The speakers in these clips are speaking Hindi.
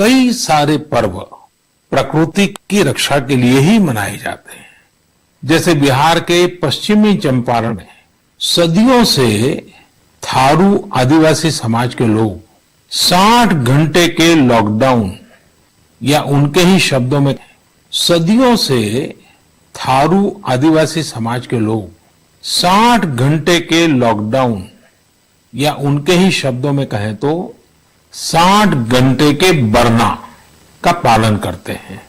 कई सारे पर्व प्रकृति की रक्षा के लिए ही मनाए जाते हैं। जैसे बिहार के पश्चिमी चंपारण में सदियों से थारू आदिवासी समाज के लोग 60 घंटे के लॉकडाउन या उनके ही शब्दों में सदियों से थारू आदिवासी समाज के लोग 60 घंटे के लॉकडाउन या उनके ही शब्दों में कहें तो 60 घंटे के बरना का पालन करते हैं।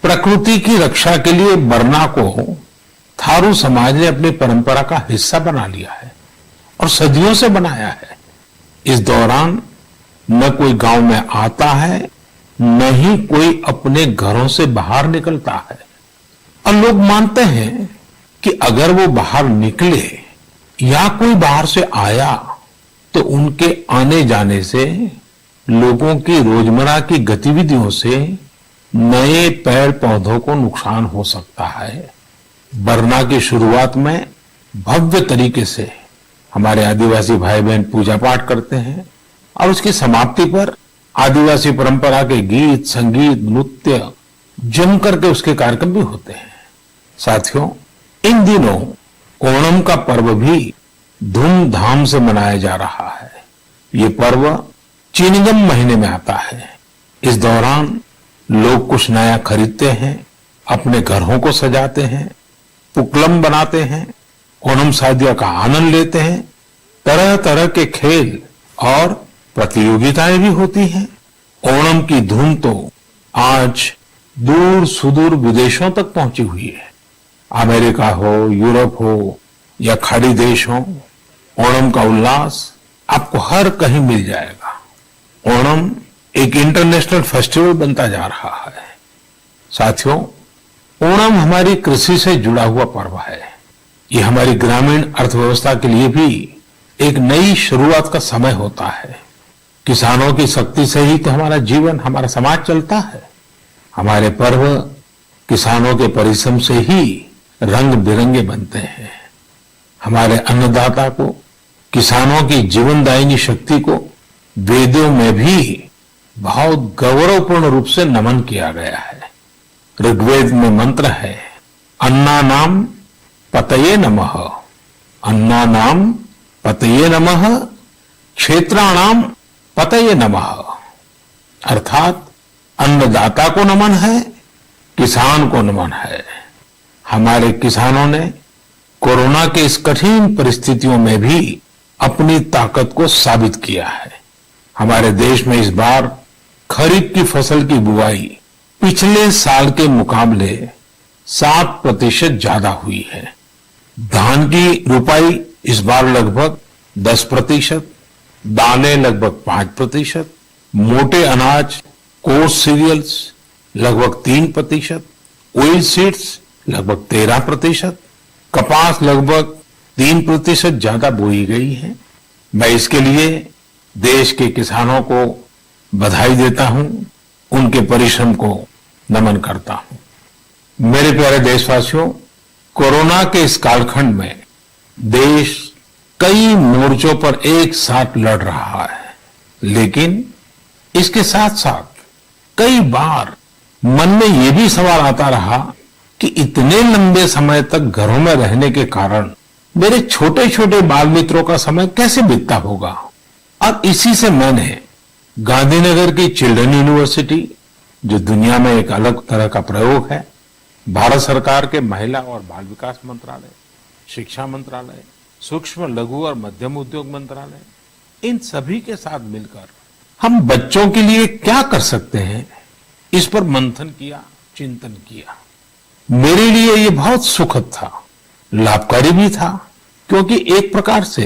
प्रकृति की रक्षा के लिए बरना को थारू समाज ने अपनी परंपरा का हिस्सा बना लिया है और सदियों से बनाया है। इस दौरान न कोई गांव में आता है, न ही कोई अपने घरों से बाहर निकलता है। और लोग मानते हैं कि अगर वो बाहर निकले या कोई बाहर से आया तो उनके आने जाने से लोगों की रोजमर्रा की गतिविधियों से नए पेड़ पौधों को नुकसान हो सकता है। बरना की शुरुआत में भव्य तरीके से हमारे आदिवासी भाई बहन पूजा पाठ करते हैं और उसकी समाप्ति पर आदिवासी परंपरा के गीत, संगीत, नृत्य जम करके उसके कार्यक्रम भी होते हैं। साथियों, इन दिनों ओणम का पर्व भी धूमधाम से मनाया जा रहा है। ये पर्व चिनगम महीने में आता है। इस दौरान लोग कुछ नया खरीदते हैं, अपने घरों को सजाते हैं, पुक्लम बनाते हैं, ओणम सादिया का आनंद लेते हैं। तरह तरह के खेल और प्रतियोगिताएं भी होती हैं। ओणम की धूम तो आज दूर सुदूर विदेशों तक पहुंची हुई है। अमेरिका हो, यूरोप हो या खाड़ी देश हो, ओणम का उल्लास आपको हर कहीं मिल जाएगा। ओणम एक इंटरनेशनल फेस्टिवल बनता जा रहा है। साथियों, ओणम हमारी कृषि से जुड़ा हुआ पर्व है। ये हमारी ग्रामीण अर्थव्यवस्था के लिए भी एक नई शुरुआत का समय होता है। किसानों की शक्ति से ही तो हमारा जीवन, हमारा समाज चलता है। हमारे पर्व किसानों के परिश्रम से ही रंग बिरंगे बनते हैं। हमारे अन्नदाता को, किसानों की जीवनदायिनी शक्ति को वेदों में भी बहुत गौरवपूर्ण रूप से नमन किया गया है। ऋग्वेद में मंत्र है, अन्नानाम पतये नमः, अन्नानाम पतये नमः, क्षेत्राणाम पतये नमः। अर्थात अन्नदाता को नमन है, किसान को नमन है। हमारे किसानों ने कोरोना के इस कठिन परिस्थितियों में भी अपनी ताकत को साबित किया है। हमारे देश में इस बार खरीफ की फसल की बुआई पिछले साल के मुकाबले 7% ज्यादा हुई है। धान की रुपाई इस बार लगभग 10%, दालें लगभग 5%, मोटे अनाज, कोर्स सीरियल्स लगभग 3%, ऑयल सीड्स लगभग 13%, कपास लगभग 3% ज्यादा बोई गई है। मैं इसके लिए देश के किसानों को बधाई देता हूं, उनके परिश्रम को नमन करता हूं। मेरे प्यारे देशवासियों, कोरोना के इस कालखंड में देश कई मोर्चों पर एक साथ लड़ रहा है, लेकिन इसके साथ साथ कई बार मन में यह भी सवाल आता रहा कि इतने लंबे समय तक घरों में रहने के कारण मेरे छोटे छोटे बाल मित्रों का समय कैसे बीतता होगा। और इसी से मैंने गांधीनगर की चिल्ड्रन यूनिवर्सिटी, जो दुनिया में एक अलग तरह का प्रयोग है, भारत सरकार के महिला और बाल विकास मंत्रालय, शिक्षा मंत्रालय, सूक्ष्म लघु और मध्यम उद्योग मंत्रालय, इन सभी के साथ मिलकर हम बच्चों के लिए क्या कर सकते हैं, इस पर मंथन किया, चिंतन किया। मेरे लिए ये बहुत सुखद था, लाभकारी भी था, क्योंकि एक प्रकार से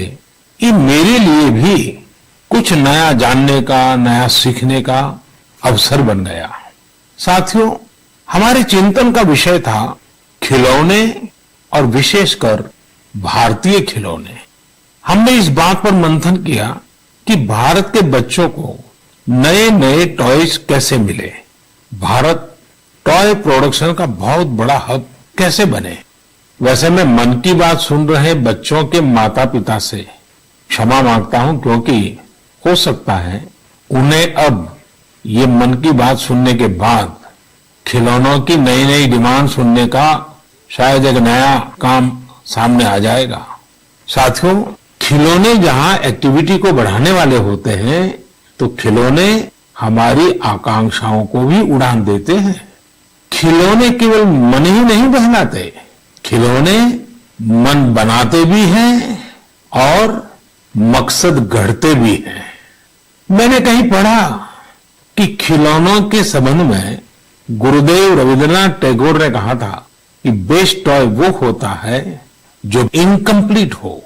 ये मेरे लिए भी कुछ नया जानने का, नया सीखने का अवसर बन गया। साथियों, हमारे चिंतन का विषय था खिलौने और विशेषकर भारतीय खिलौने। हमने इस बात पर मंथन किया कि भारत के बच्चों को नए नए टॉयज कैसे मिले, भारत टॉय प्रोडक्शन का बहुत बड़ा हब कैसे बने। वैसे मैं मन की बात सुन रहे बच्चों के माता पिता से क्षमा मांगता हूं, क्योंकि हो सकता है उन्हें अब ये मन की बात सुनने के बाद खिलौनों की नई नई डिमांड सुनने का शायद एक नया काम सामने आ जाएगा। साथियों, खिलौने जहां एक्टिविटी को बढ़ाने वाले होते हैं, तो खिलौने हमारी आकांक्षाओं को भी उड़ान देते हैं। खिलौने केवल मन ही नहीं बहलाते, खिलौने मन बनाते भी हैं और मकसद गढ़ते भी हैं। मैंने कहीं पढ़ा कि खिलौनों के संबंध में गुरुदेव रविंद्रनाथ टैगोर ने कहा था कि बेस्ट टॉय वो होता है जो इनकम्प्लीट हो,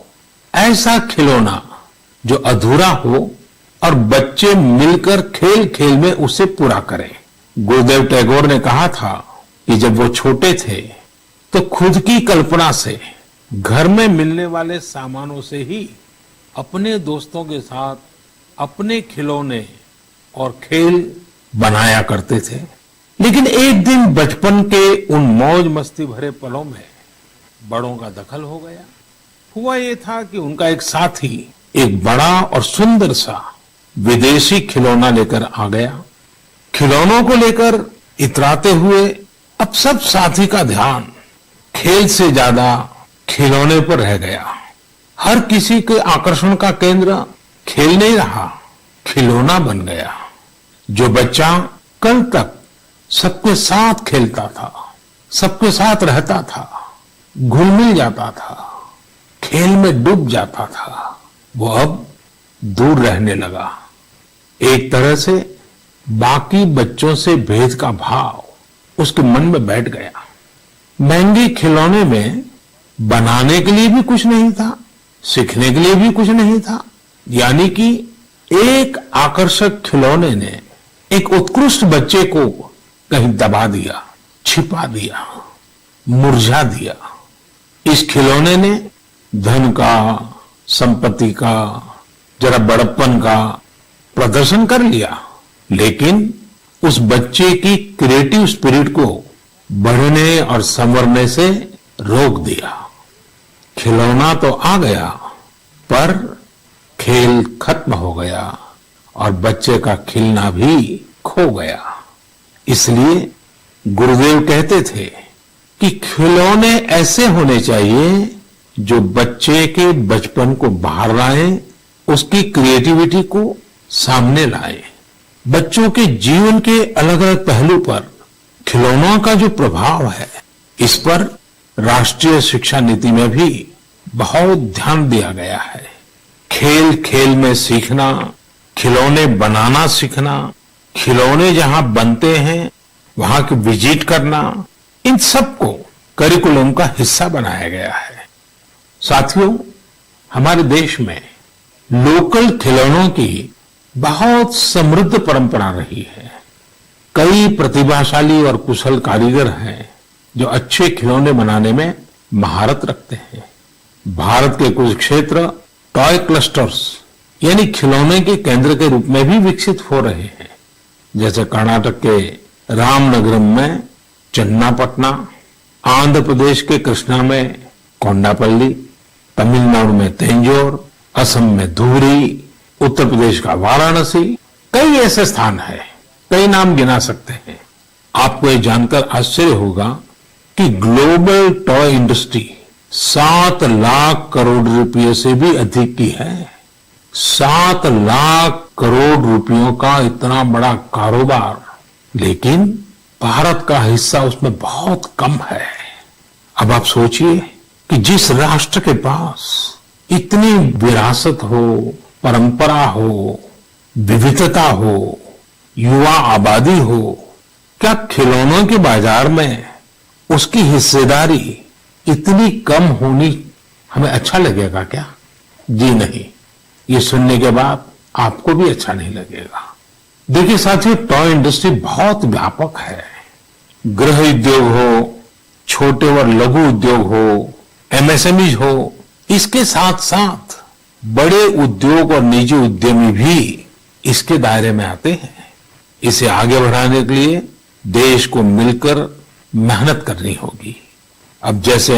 ऐसा खिलौना जो अधूरा हो और बच्चे मिलकर खेल खेल में उसे पूरा करें। गुरुदेव टैगोर ने कहा था कि जब वो छोटे थे तो खुद की कल्पना से घर में मिलने वाले सामानों से ही अपने दोस्तों के साथ अपने खिलौने और खेल बनाया करते थे। लेकिन एक दिन बचपन के उन मौज मस्ती भरे पलों में बड़ों का दखल हो गया। हुआ ये था कि उनका एक साथी एक बड़ा और सुंदर सा विदेशी खिलौना लेकर आ गया। खिलौनों को लेकर इतराते हुए अब सब साथी का ध्यान खेल से ज्यादा खिलौने पर रह गया। हर किसी के आकर्षण का केंद्र खेल नहीं रहा, खिलौना बन गया। जो बच्चा कल तक सबके साथ खेलता था, सबके साथ रहता था, घुल मिल जाता था, खेल में डूब जाता था, वो अब दूर रहने लगा। एक तरह से बाकी बच्चों से भेद का भाव उसके मन में बैठ गया। महंगे खिलौने में बनाने के लिए भी कुछ नहीं था, सीखने के लिए भी कुछ नहीं था। यानी कि एक आकर्षक खिलौने ने एक उत्कृष्ट बच्चे को कहीं दबा दिया, छिपा दिया, मुरझा दिया। इस खिलौने ने धन का, संपत्ति का, जरा बड़प्पन का प्रदर्शन कर लिया, लेकिन उस बच्चे की क्रिएटिव स्पिरिट को बढ़ने और संवरने से रोक दिया। खिलौना तो आ गया, पर खेल खत्म हो गया और बच्चे का खिलना भी खो गया। इसलिए गुरुदेव कहते थे कि खिलौने ऐसे होने चाहिए जो बच्चे के बचपन को बाहर लाए, उसकी क्रिएटिविटी को सामने लाए। बच्चों के जीवन के अलग अलग पहलू पर खिलौनों का जो प्रभाव है, इस पर राष्ट्रीय शिक्षा नीति में भी बहुत ध्यान दिया गया है। खेल खेल में सीखना, खिलौने बनाना सीखना, खिलौने जहां बनते हैं वहां की विजिट करना, इन सबको करिकुलम का हिस्सा बनाया गया है। साथियों, हमारे देश में लोकल खिलौनों की बहुत समृद्ध परंपरा रही है। कई प्रतिभाशाली और कुशल कारीगर हैं जो अच्छे खिलौने बनाने में महारत रखते हैं। भारत के कुछ क्षेत्र टॉय क्लस्टर्स यानी खिलौने के केंद्र के रूप में भी विकसित हो रहे हैं। जैसे कर्नाटक के रामनगरम में चन्नापटना, आंध्र प्रदेश के कृष्णा में कोंडापल्ली, तमिलनाडु में तेंजोर, असम में धुबरी, उत्तर प्रदेश का वाराणसी, कई ऐसे स्थान हैं, कई नाम गिना सकते हैं। आपको ये जानकर आश्चर्य होगा कि global toy industry 7 lakh crore रुपए से भी अधिक की है। 7 लाख करोड़ रुपयों का इतना बड़ा कारोबार, लेकिन भारत का हिस्सा उसमें बहुत कम है। अब आप सोचिए कि जिस राष्ट्र के पास इतनी विरासत हो, परंपरा हो, विविधता हो, युवा आबादी हो, क्या खिलौनों के बाजार में उसकी हिस्सेदारी इतनी कम होनी हमें अच्छा लगेगा क्या? जी नहीं, ये सुनने के बाद आपको भी अच्छा नहीं लगेगा। देखिए साथियों, टॉय इंडस्ट्री बहुत व्यापक है। गृह उद्योग हो, छोटे और लघु उद्योग हो, एमएसएमई हो, इसके साथ साथ बड़े उद्योग और निजी उद्यमी भी इसके दायरे में आते हैं। इसे आगे बढ़ाने के लिए देश को मिलकर मेहनत करनी होगी। अब जैसे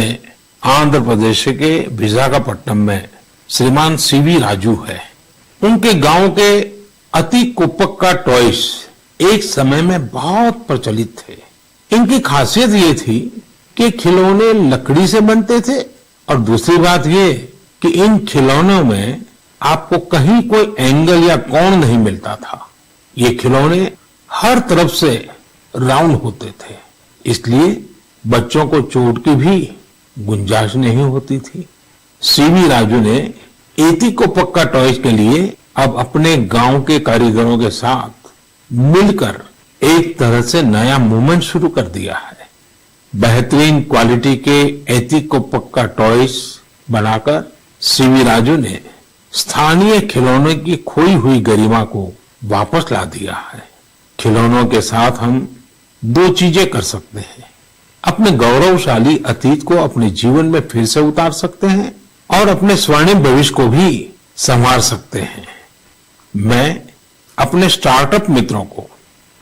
आंध्र प्रदेश के विशाखापट्टनम में श्रीमान सीवी राजू है, उनके गांव के अति कुपक्का टॉयज एक समय में बहुत प्रचलित थे। इनकी खासियत ये थी कि खिलौने लकड़ी से बनते थे और दूसरी बात ये कि इन खिलौनों में आपको कहीं कोई एंगल या कोण नहीं मिलता था। ये खिलौने हर तरफ से राउंड होते थे, इसलिए बच्चों को चोट की भी गुंजाइश नहीं होती थी। सीवी राजू ने एतिकोप्पका टॉयज के लिए अब अपने गांव के कारीगरों के साथ मिलकर एक तरह से नया मूवमेंट शुरू कर दिया है। बेहतरीन क्वालिटी के एतिकोप्पका टॉयज बनाकर सीवी राजू ने स्थानीय खिलौनों की खोई हुई गरिमा को वापस ला दिया है। खिलौनों के साथ हम दो चीजें कर सकते हैं। अपने गौरवशाली अतीत को अपने जीवन में फिर से उतार सकते हैं और अपने स्वर्णिम भविष्य को भी संवार सकते हैं। मैं अपने स्टार्टअप मित्रों को,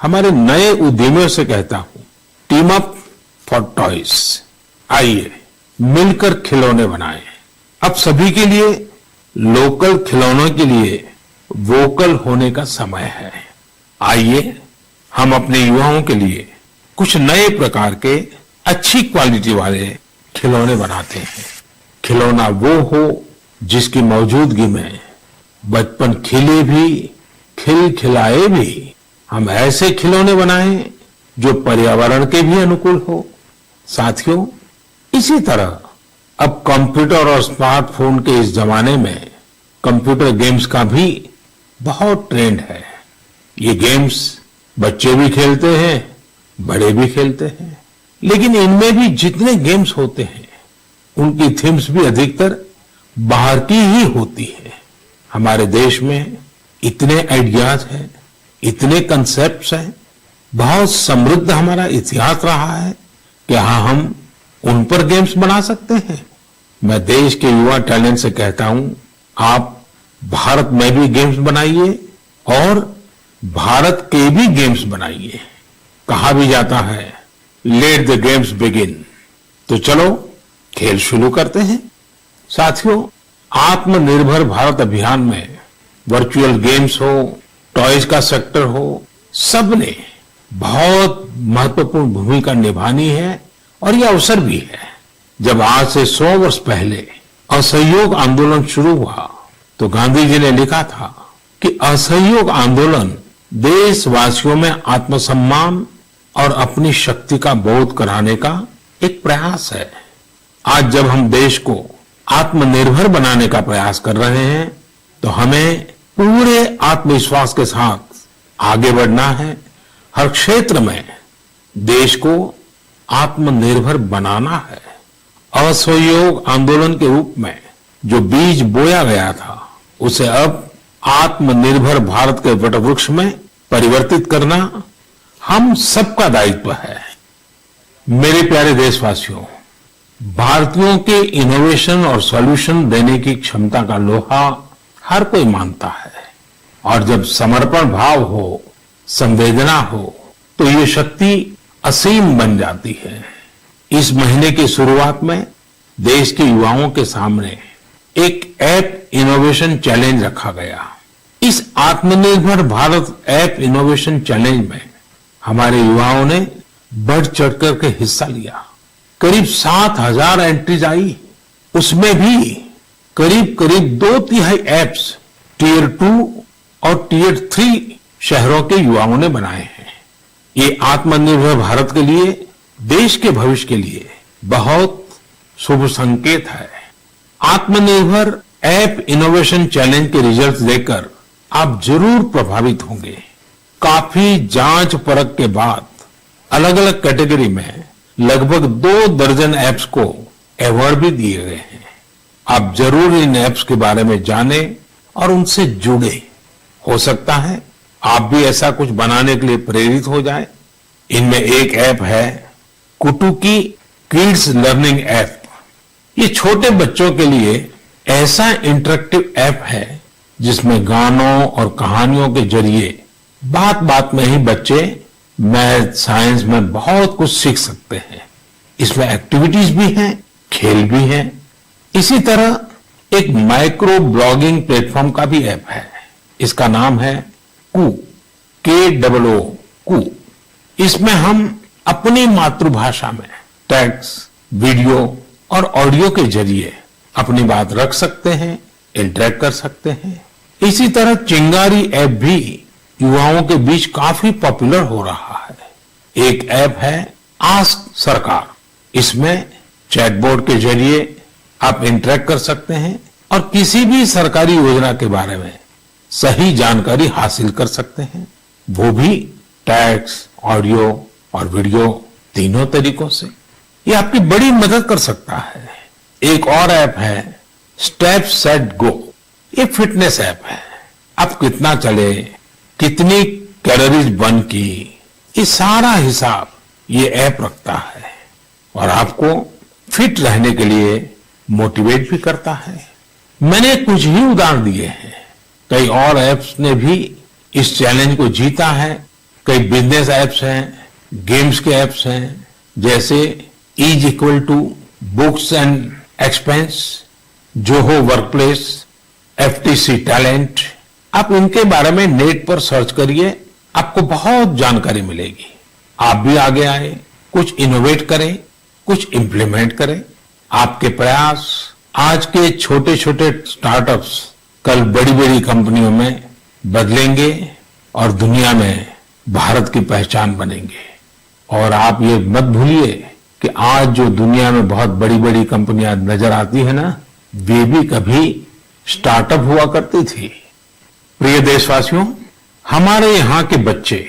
हमारे नए उद्यमियों से कहता हूं, टीम अप फॉर टॉयज। आइए मिलकर खिलौने बनाएं। अब सभी के लिए लोकल खिलौनों के लिए वोकल होने का समय है। आइए हम अपने युवाओं के लिए कुछ नए प्रकार के अच्छी क्वालिटी वाले खिलौने बनाते हैं। खिलौना वो हो जिसकी मौजूदगी में बचपन खिले भी, खिल खिलाए भी। हम ऐसे खिलौने बनाएं जो पर्यावरण के भी अनुकूल हो। साथियों, इसी तरह अब कंप्यूटर और स्मार्टफोन के इस जमाने में कंप्यूटर गेम्स का भी बहुत ट्रेंड है। ये गेम्स बच्चे भी खेलते हैं, बड़े भी खेलते हैं, लेकिन इनमें भी जितने गेम्स होते हैं उनकी थीम्स भी अधिकतर बाहर की ही होती है। हमारे देश में इतने आइडियाज हैं, इतने कंसेप्ट्स हैं, बहुत समृद्ध हमारा इतिहास रहा है कि हाँ, हम उन पर गेम्स बना सकते हैं। मैं देश के युवा टैलेंट से कहता हूं, आप भारत में भी गेम्स बनाइए और भारत के भी गेम्स बनाइए। कहा भी जाता है, लेट द गेम्स बिगिन। तो चलो खेल शुरू करते हैं। साथियों, आत्मनिर्भर भारत अभियान में वर्चुअल गेम्स हो, टॉयज का सेक्टर हो, सबने बहुत महत्वपूर्ण भूमिका निभानी है और यह अवसर भी है। जब आज से 100 वर्ष पहले असहयोग आंदोलन शुरू हुआ तो गांधी जी ने लिखा था कि असहयोग आंदोलन देशवासियों में आत्मसम्मान और अपनी शक्ति का बोध कराने का एक प्रयास है। आज जब हम देश को आत्मनिर्भर बनाने का प्रयास कर रहे हैं तो हमें पूरे आत्मविश्वास के साथ आगे बढ़ना है। हर क्षेत्र में देश को आत्मनिर्भर बनाना है। असहयोग आंदोलन के रूप में जो बीज बोया गया था उसे अब आत्मनिर्भर भारत के वटवृक्ष में परिवर्तित करना हम सबका दायित्व है। मेरे प्यारे देशवासियों, भारतीयों के इनोवेशन और सॉल्यूशन देने की क्षमता का लोहा हर कोई मानता है और जब समर्पण भाव हो, संवेदना हो तो ये शक्ति असीम बन जाती है। इस महीने की शुरुआत में देश के युवाओं के सामने एक ऐप इनोवेशन चैलेंज रखा गया। इस आत्मनिर्भर भारत ऐप इनोवेशन चैलेंज में हमारे युवाओं ने बढ़ चढ़ करके हिस्सा लिया। करीब 7,000 एंट्रीज आई। उसमें भी करीब 2/3 ऐप्स टियर 2 और टियर 3 शहरों के युवाओं ने बनाए हैं। ये आत्मनिर्भर भारत के लिए, देश के भविष्य के लिए बहुत शुभ संकेत है। आत्मनिर्भर ऐप इनोवेशन चैलेंज के रिजल्ट्स देखकर आप जरूर प्रभावित होंगे। काफी जांच परख के बाद अलग अलग कैटेगरी में लगभग 2 दर्जन ऐप्स को अवार्ड भी दिए गए हैं। आप जरूर इन ऐप्स के बारे में जानें और उनसे जुड़े। हो सकता है आप भी ऐसा कुछ बनाने के लिए प्रेरित हो जाए। इनमें एक ऐप है कुटुकी किड्स लर्निंग ऐप। ये छोटे बच्चों के लिए ऐसा इंटरेक्टिव ऐप है जिसमें गानों और कहानियों के जरिए बात बात में ही बच्चे मैथ, साइंस में बहुत कुछ सीख सकते हैं। इसमें एक्टिविटीज भी हैं, खेल भी हैं। इसी तरह एक माइक्रो ब्लॉगिंग प्लेटफॉर्म का भी ऐप है। इसका नाम है KOO कू। इसमें हम अपनी मातृभाषा में टेक्स्ट, वीडियो और ऑडियो के जरिए अपनी बात रख सकते हैं, इंटरेक्ट कर सकते हैं। इसी तरह चिंगारी ऐप भी युवाओं के बीच काफी पॉपुलर हो रहा है। एक ऐप है आस्क सरकार। इसमें चैटबॉट के जरिए आप इंटरेक्ट कर सकते हैं और किसी भी सरकारी योजना के बारे में सही जानकारी हासिल कर सकते हैं, वो भी टेक्स्ट, ऑडियो और वीडियो तीनों तरीकों से। ये आपकी बड़ी मदद कर सकता है। एक और ऐप है स्टेप सेट गो। ये फिटनेस ऐप है। आप कितना चले, कितनी कैलोरीज बर्न की, ये सारा हिसाब ये ऐप रखता है और आपको फिट रहने के लिए मोटिवेट भी करता है। मैंने कुछ ही उदाहरण दिए हैं, कई और ऐप्स ने भी इस चैलेंज को जीता है। कई बिजनेस ऐप्स हैं, गेम्स के ऐप्स हैं, जैसे is equal to books and expense, Zoho workplace, FTC talent. आप इनके बारे में नेट पर सर्च करिए, आपको बहुत जानकारी मिलेगी। आप भी आगे आए, कुछ इनोवेट करें, कुछ इंप्लीमेंट करें। आपके प्रयास आज के छोटे छोटे स्टार्टअप्स कल बड़ी बड़ी कंपनियों में बदलेंगे और दुनिया में भारत की पहचान बनेंगे। और आप ये मत भूलिए कि आज जो दुनिया में बहुत बड़ी बड़ी कंपनियां नजर आती है ना, वे भी कभी स्टार्टअप हुआ करती थी। प्रिय देशवासियों, हमारे यहाँ के बच्चे,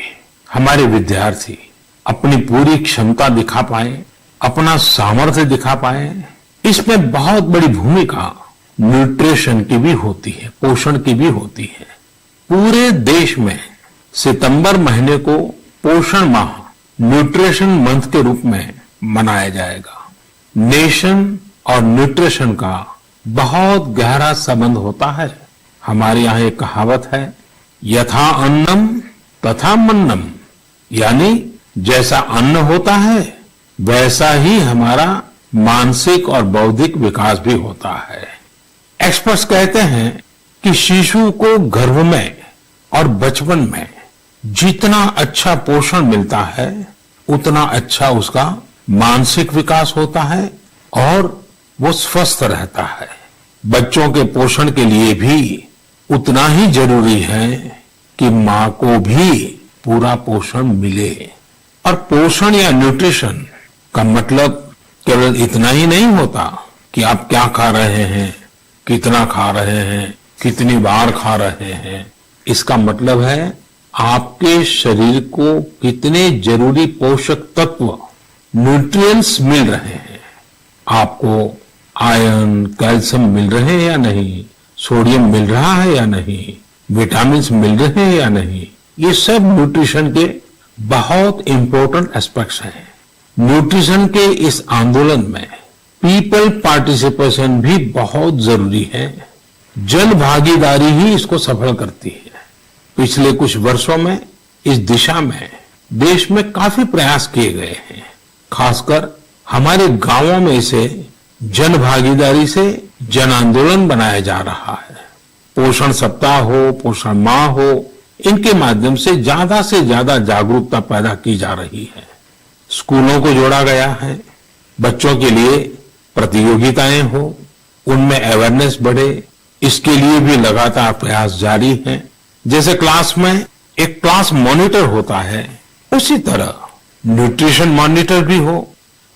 हमारे विद्यार्थी अपनी पूरी क्षमता दिखा पाए, अपना सामर्थ्य दिखा पाए, इसमें बहुत बड़ी भूमिका न्यूट्रिशन की भी होती है, पोषण की भी होती है। पूरे देश में सितंबर महीने को पोषण माह, न्यूट्रिशन मंथ के रूप में मनाया जाएगा। नेशन और न्यूट्रिशन का बहुत गहरा संबंध होता है। हमारे यहाँ एक कहावत है, यथा अन्नम तथा मन्नम, यानी जैसा अन्न होता है वैसा ही हमारा मानसिक और बौद्धिक विकास भी होता है। एक्सपर्ट्स कहते हैं कि शिशु को गर्भ में और बचपन में जितना अच्छा पोषण मिलता है उतना अच्छा उसका मानसिक विकास होता है और वो स्वस्थ रहता है। बच्चों के पोषण के लिए भी उतना ही जरूरी है कि मां को भी पूरा पोषण मिले। और पोषण या न्यूट्रिशन का मतलब केवल इतना ही नहीं होता कि आप क्या खा रहे हैं, कितना खा रहे हैं, कितनी बार खा रहे हैं। इसका मतलब है आपके शरीर को कितने जरूरी पोषक तत्व, न्यूट्रिएंट्स मिल रहे हैं। आपको आयरन, कैल्शियम मिल रहे हैं या नहीं, सोडियम मिल रहा है या नहीं, विटामिन मिल रहे हैं या नहीं। ये सब न्यूट्रिशन के बहुत इंपॉर्टेंट एस्पेक्ट्स हैं। न्यूट्रिशन के इस आंदोलन में पीपल पार्टिसिपेशन भी बहुत जरूरी है। जन भागीदारी ही इसको सफल करती है। पिछले कुछ वर्षों में इस दिशा में देश में काफी प्रयास किए गए हैं। खासकर हमारे गांवों में इसे जन भागीदारी से जन आंदोलन बनाया जा रहा है। पोषण सप्ताह हो, पोषण माह हो, इनके माध्यम से ज्यादा जागरूकता पैदा की जा रही है। स्कूलों को जोड़ा गया है, बच्चों के लिए प्रतियोगिताएं हो, उनमें अवेयरनेस बढ़े, इसके लिए भी लगातार प्रयास जारी है। जैसे क्लास में एक क्लास मॉनिटर होता है, उसी तरह न्यूट्रिशन मॉनिटर भी हो,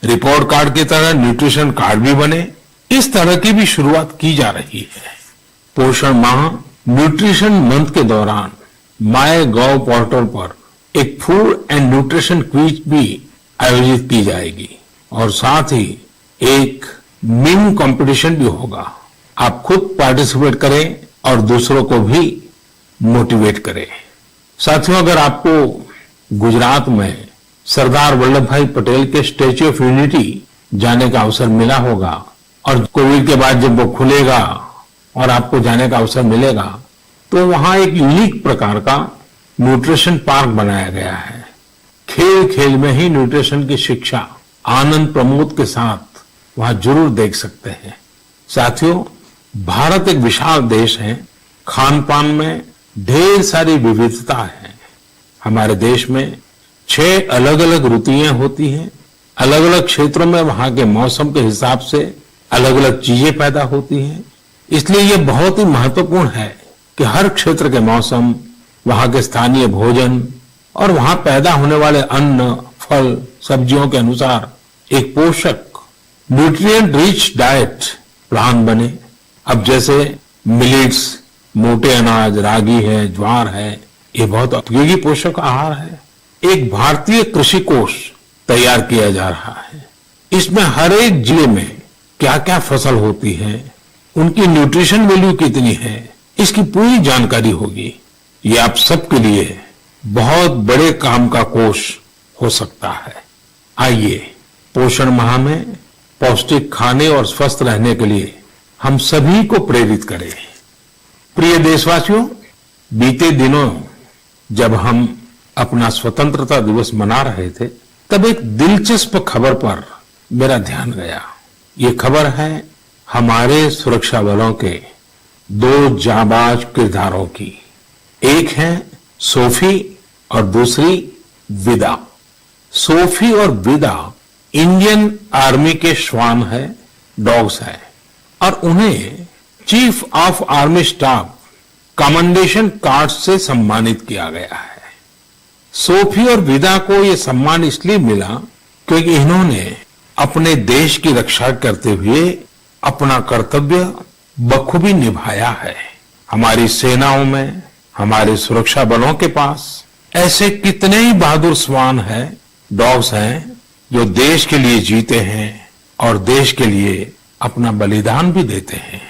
रिपोर्ट कार्ड की तरह न्यूट्रिशन कार्ड भी बने। इस तरह की भी शुरुआत की जा रही है। पोषण माह, न्यूट्रिशन मंथ के दौरान माय गॉव पोर्टल पर एक फूड एंड न्यूट्रिशन क्विज भी आयोजित की जाएगी और साथ ही एक मीम कंपटीशन भी होगा। आप खुद पार्टिसिपेट करें और दूसरों को भी मोटिवेट करें। साथियों, अगर आपको गुजरात में सरदार वल्लभ भाई पटेल के स्टैच्यू ऑफ यूनिटी जाने का अवसर मिला होगा और कोविड के बाद जब वो खुलेगा और आपको जाने का अवसर मिलेगा, तो वहां एक यूनिक प्रकार का न्यूट्रिशन पार्क बनाया गया है। खेल खेल में ही न्यूट्रिशन की शिक्षा आनंद प्रमोद के साथ वहां जरूर देख सकते हैं। साथियों, भारत एक विशाल देश है। खान पान में ढेर सारी विविधता है। हमारे देश में 6 अलग अलग ऋतुएं होती हैं, अलग अलग क्षेत्रों में वहां के मौसम के हिसाब से अलग अलग चीजें पैदा होती हैं। इसलिए ये बहुत ही महत्वपूर्ण है कि हर क्षेत्र के मौसम, वहां के स्थानीय भोजन और वहां पैदा होने वाले अन्न, फल, सब्जियों के अनुसार एक पोषक न्यूट्रिएंट रिच डाइट प्लान बने। अब जैसे मिलेट्स, मोटे अनाज, रागी है, ज्वार है, ये बहुत उपयोगी पोषक आहार है। एक भारतीय कृषि कोष तैयार किया जा रहा है। इसमें हर एक जिले में क्या क्या फसल होती है, उनकी न्यूट्रिशन वैल्यू कितनी है, इसकी पूरी जानकारी होगी। ये आप सबके लिए बहुत बड़े काम का कोष हो सकता है। आइए पोषण माह में पौष्टिक खाने और स्वस्थ रहने के लिए हम सभी को प्रेरित करें। प्रिय देशवासियों, बीते दिनों जब हम अपना स्वतंत्रता दिवस मना रहे थे, तब एक दिलचस्प खबर पर मेरा ध्यान गया। ये खबर है हमारे सुरक्षा बलों के 2 जाबाज किरदारों की। एक है सोफी और दूसरी विदा। सोफी और विदा इंडियन आर्मी के श्वान है, डॉग्स है, और उन्हें chief of army staff commendation card से सम्मानित किया गया है। सोफी और विदा को यह सम्मान इसलिए मिला क्योंकि इन्होंने अपने देश की रक्षा करते हुए अपना कर्तव्य बखूबी निभाया है। हमारी सेनाओं में, हमारे सुरक्षा बलों के पास ऐसे कितने ही बहादुर श्वान हैं, डॉग्स हैं, जो देश के लिए जीते हैं और देश के लिए अपना बलिदान भी देते हैं।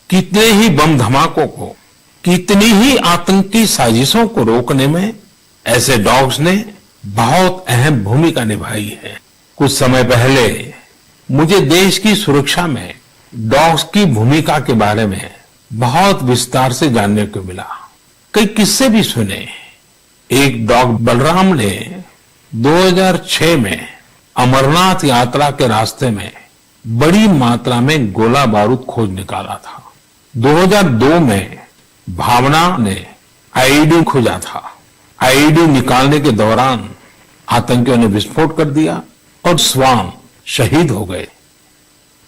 कितने ही बम धमाकों को, कितनी ही आतंकी साजिशों को रोकने में ऐसे डॉग्स ने बहुत अहम भूमिका निभाई है। कुछ समय पहले मुझे देश की सुरक्षा में डॉग्स की भूमिका के बारे में बहुत विस्तार से जानने को मिला। कई किस्से भी सुने। एक डॉग बलराम ने 2006 में अमरनाथ यात्रा के रास्ते में बड़ी मात्रा में गोला बारूद खोज निकाला था। 2002 में भावना ने आईईडी खोजा था। आईईडी निकालने के दौरान आतंकियों ने विस्फोट कर दिया और श्वान शहीद हो गए।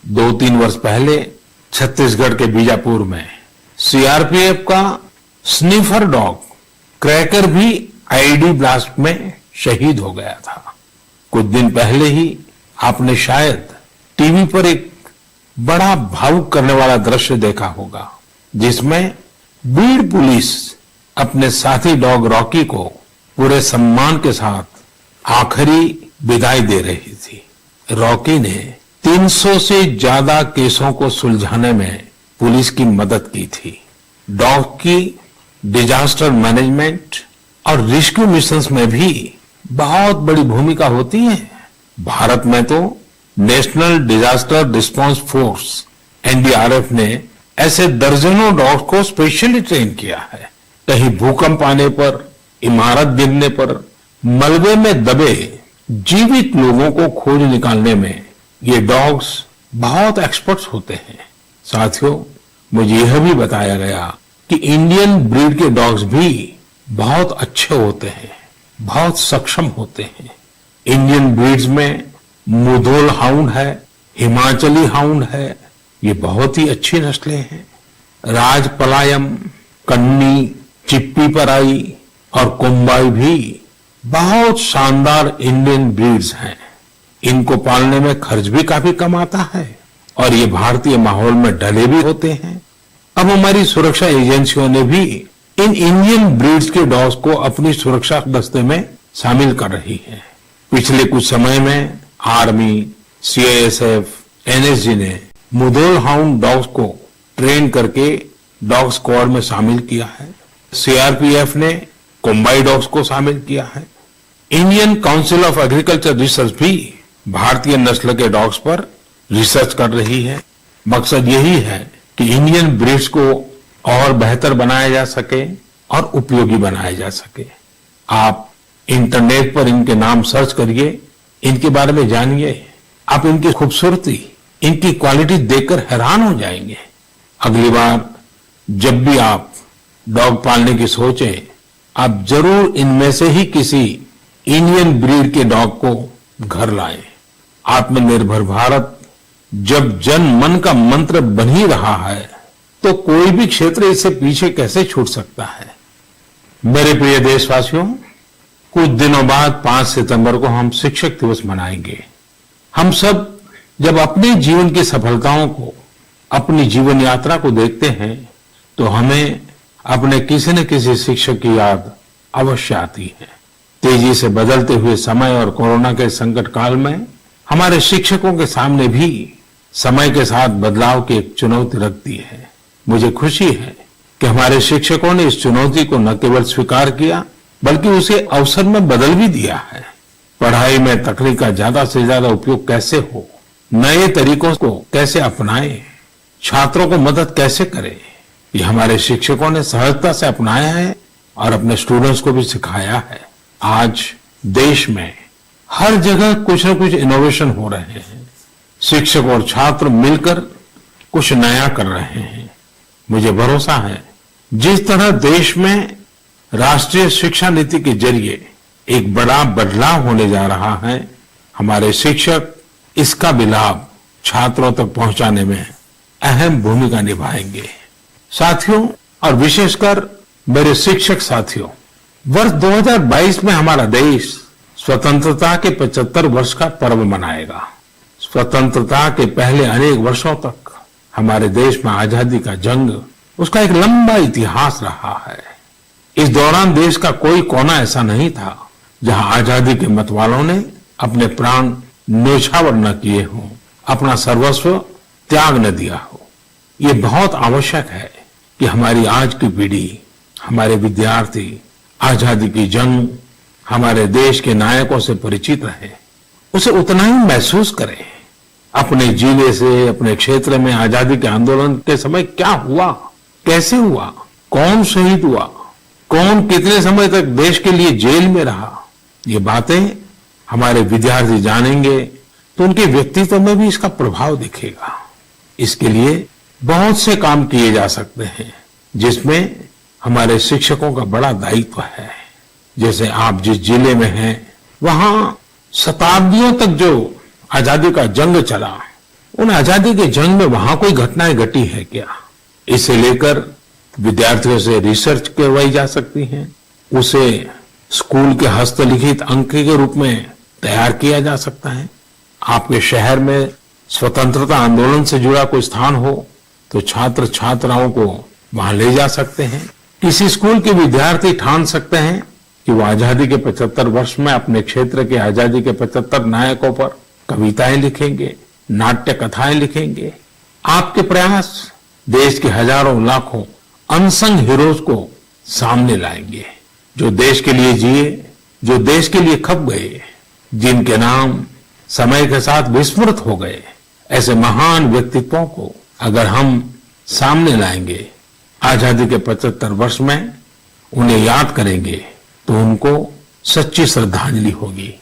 2-3 वर्ष पहले छत्तीसगढ़ के बीजापुर में सीआरपीएफ का स्निफर डॉग क्रैकर भी आईईडी ब्लास्ट में शहीद हो गया था। कुछ दिन पहले ही आपने शायद टीवी पर एक बड़ा भावुक करने वाला दृश्य देखा होगा, जिसमें बीड़ पुलिस अपने साथी डॉग रॉकी को पूरे सम्मान के साथ आखिरी विदाई दे रही थी। रॉकी ने 300 से ज्यादा केसों को सुलझाने में पुलिस की मदद की थी। डॉग की डिजास्टर मैनेजमेंट और रेस्क्यू मिशंस में भी बहुत बड़ी भूमिका होती है। भारत में तो national disaster response force NDRF ने ऐसे दर्जनों डॉग्स को स्पेशली ट्रेन किया है। कहीं भूकंप आने पर, इमारत गिरने पर, मलबे में दबे जीवित लोगों को खोज निकालने में ये डॉग्स बहुत एक्सपर्ट्स होते हैं। साथियों, मुझे यह भी बताया गया कि इंडियन ब्रीड के डॉग्स भी बहुत अच्छे होते हैं, बहुत सक्षम होते हैं। इंडियन ब्रीड्स में मुधोल हाउंड है, हिमाचली हाउंड है, ये बहुत ही अच्छी नस्लें हैं। राजपलायम, कन्नी, चिप्पी पराई और कोम्बाई भी बहुत शानदार इंडियन ब्रीड्स हैं। इनको पालने में खर्च भी काफी कम आता है और ये भारतीय माहौल में ढले भी होते हैं। अब हमारी सुरक्षा एजेंसियों ने भी इन इंडियन ब्रीड्स के डॉग्स को अपनी सुरक्षा दस्ते में शामिल कर रही है। पिछले कुछ समय में आर्मी, सीआईएसएफ, एनएसजी ने मुधोल हाउंड डॉग्स को ट्रेन करके डॉग स्क्वाड में शामिल किया है। सीआरपीएफ ने कोम्बाई डॉग्स को शामिल किया है। Indian council of agriculture research भी भारतीय नस्ल के डॉग्स पर रिसर्च कर रही है। मकसद यही है कि इंडियन ब्रीड्स को और बेहतर बनाया जा सके और उपयोगी बनाया जा सके। आप इंटरनेट पर इनके नाम सर्च करिए, इनके बारे में जानिए। आप इनकी खूबसूरती, इनकी क्वालिटी देखकर हैरान हो जाएंगे। अगली बार जब भी आप डॉग पालने की सोचें, आप जरूर इनमें से ही किसी इंडियन ब्रीड के डॉग को घर लाए। आत्मनिर्भर भारत जब जन मन का मंत्र बन ही रहा है तो कोई भी क्षेत्र इससे पीछे कैसे छूट सकता है। मेरे प्रिय देशवासियों, कुछ दिनों बाद 5 सितंबर को हम शिक्षक दिवस मनाएंगे। हम सब जब अपने जीवन की सफलताओं को, अपनी जीवन यात्रा को देखते हैं तो हमें अपने किसी न किसी शिक्षक की याद अवश्य आती है। तेजी से बदलते हुए समय और कोरोना के संकट काल में हमारे शिक्षकों के सामने भी समय के साथ बदलाव की एक चुनौती रखती है। मुझे खुशी है कि हमारे शिक्षकों ने इस चुनौती को न केवल स्वीकार किया बल्कि उसे अवसर में बदल भी दिया है। पढ़ाई में तकनीक का ज्यादा से ज्यादा उपयोग कैसे हो, नए तरीकों को कैसे अपनाएं, छात्रों को मदद कैसे करें, ये हमारे शिक्षकों ने सहजता से अपनाया है और अपने स्टूडेंट्स को भी सिखाया है। आज देश में हर जगह कुछ न कुछ इनोवेशन हो रहे हैं। शिक्षक और छात्र मिलकर कुछ नया कर रहे हैं। मुझे भरोसा है जिस तरह देश में राष्ट्रीय शिक्षा नीति के जरिए एक बड़ा बदलाव होने जा रहा है, हमारे शिक्षक इसका भी लाभ छात्रों तक पहुंचाने में अहम भूमिका निभाएंगे। साथियों और विशेषकर मेरे शिक्षक साथियों, वर्ष 2022 में हमारा देश स्वतंत्रता के 75 वर्ष का पर्व मनाएगा। स्वतंत्रता के पहले अनेक वर्षों तक हमारे देश में आजादी का जंग, उसका एक लंबा इतिहास रहा है। इस दौरान देश का कोई कोना ऐसा नहीं था जहां आजादी के मतवालों ने अपने प्राण न्योछावर न किए हों, अपना सर्वस्व त्याग न दिया हो। ये बहुत आवश्यक है कि हमारी आज की पीढ़ी, हमारे विद्यार्थी आजादी की जंग, हमारे देश के नायकों से परिचित रहे, उसे उतना ही महसूस करें। अपने जिले से, अपने क्षेत्र में आजादी के आंदोलन के समय क्या हुआ, कैसे हुआ, कौन शहीद हुआ, कौन कितने समय तक देश के लिए जेल में रहा, ये बातें हमारे विद्यार्थी जानेंगे तो उनके व्यक्तित्व में भी इसका प्रभाव दिखेगा। इसके लिए बहुत से काम किए जा सकते हैं जिसमें हमारे शिक्षकों का बड़ा दायित्व है। जैसे आप जिस जिले में हैं वहां शताब्दियों तक जो आजादी का जंग चला, उन आजादी के जंग में वहां कोई घटनाएं घटी है क्या, इसे लेकर विद्यार्थियों से रिसर्च करवाई जा सकती है। उसे स्कूल के हस्तलिखित अंक के रूप में तैयार किया जा सकता है। आपके शहर में स्वतंत्रता आंदोलन से जुड़ा कोई स्थान हो तो छात्र छात्राओं को वहां ले जा सकते हैं। किसी स्कूल के विद्यार्थी ठान सकते हैं कि वो आजादी के 75 वर्ष में अपने क्षेत्र के आजादी के 75 नायकों पर कविताएं लिखेंगे, नाट्य कथाएं लिखेंगे। आपके प्रयास देश के हजारों लाखों अनसंग हीरोज को सामने लाएंगे, जो देश के लिए जिए, जो देश के लिए खप गए, जिनके नाम समय के साथ विस्मृत हो गए। ऐसे महान व्यक्तित्वों को अगर हम सामने लाएंगे, आजादी के 75 वर्ष में उन्हें याद करेंगे तो उनको सच्ची श्रद्धांजलि होगी।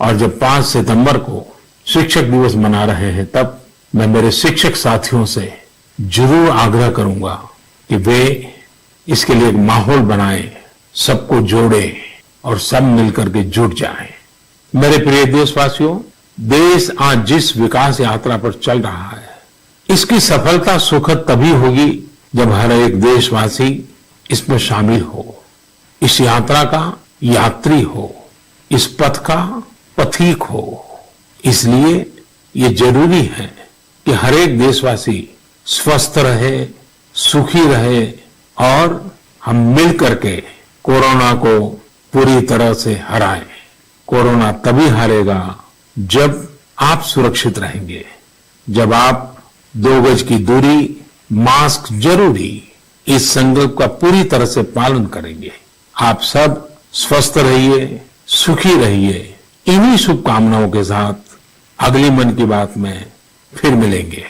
और जब 5 सितंबर को शिक्षक दिवस मना रहे हैं तब मैं मेरे शिक्षक साथियों से जरूर आग्रह करूंगा कि वे इसके लिए एक माहौल बनाएं, सबको जोड़े और सब मिलकर के जुट जाएं। मेरे प्रिय देशवासियों, देश आज जिस विकास यात्रा पर चल रहा है, इसकी सफलता सुखद तभी होगी जब हर एक देशवासी इसमें शामिल हो, इस यात्रा का यात्री हो, इस पथ का पथिक हो। इसलिए ये जरूरी है कि हर एक देशवासी स्वस्थ रहे, सुखी रहे और हम मिल करके कोरोना को पूरी तरह से हराएं। कोरोना तभी हारेगा जब आप सुरक्षित रहेंगे, जब आप 2 गज की दूरी, मास्क जरूरी, इस संकल्प का पूरी तरह से पालन करेंगे। आप सब स्वस्थ रहिए, सुखी रहिए। इन्हीं शुभकामनाओं के साथ अगली मन की बात में फिर मिलेंगे।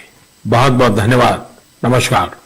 बहुत बहुत धन्यवाद। नमस्कार।